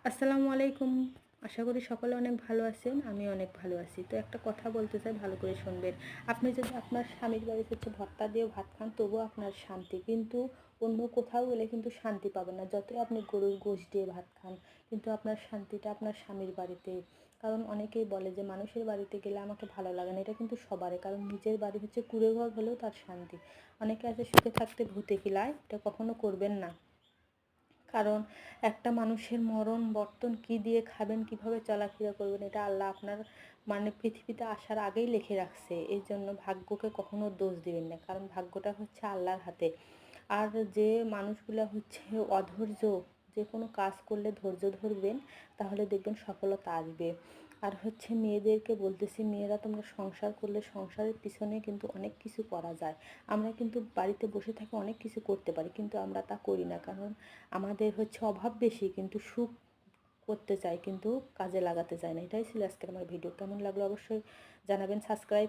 আসসালামু আলাইকুম। আশা করি সকলে অনেক ভালো আছেন, আমি অনেক ভালো আছি। তো একটা কথা বলতে চাই, ভালো করে শুনবেন। আপনি যদি আপনার স্বামীর বাড়িতে ভর্তা দিয়ে ভাত খান তবুও আপনার শান্তি, কিন্তু অন্য কোথাও গেলে কিন্তু শান্তি পাবেন না। যতই আপনি গরুর গোশত দিয়ে ভাত খান, কিন্তু আপনার শান্তিটা আপনার স্বামীর বাড়িতে। কারণ অনেকেই বলে যে মানুষের বাড়িতে গেলে আমাকে ভালো লাগে না, এটা কিন্তু সবারই। কারণ নিজের বাড়ি কুঁড়ে ঘর হলেও তার শান্তি। অনেকে আছে সুখে থাকতে ভূতে কিলায়, এটা কখনো করবেন না। কারণ একটা মানুষের মরণ বর্তন কী দিয়ে খাবেন, কিভাবে চলাফেরা করবেন, এটা আল্লাহ আপনার পৃথিবীতে আসার আগেই লিখে রাখছে। এই জন্য ভাগ্যকে কখনো দোষ দিবেন না, কারণ ভাগ্যটা আল্লাহর হাতে। আর যে মানুষগুলো অধৈর্য, যে কোনো কাজ করলে ধৈর্য ধরবেন, তাহলে দেখবেন সফলতা আসবে। আর মেয়েদেরকে বলতেছি, মেয়েরা তোমরা সংসার করলে সংসারের পিছনে কিন্তু অনেক কিছু করা যায়। আমরা কিন্তু বাড়িতে বসে থেকে অনেক কিছু করতে পারি, কিন্তু আমরা তা করি না। কারণ আমাদের অভাব বেশি, কিন্তু সুখ করতে চাই, কিন্তু কাজে লাগাতে চাই না। এটাই ছিল আজকের আমার ভিডিও। কেমন লাগলো অবশ্যই জানাবেন। সাবস্ক্রাইব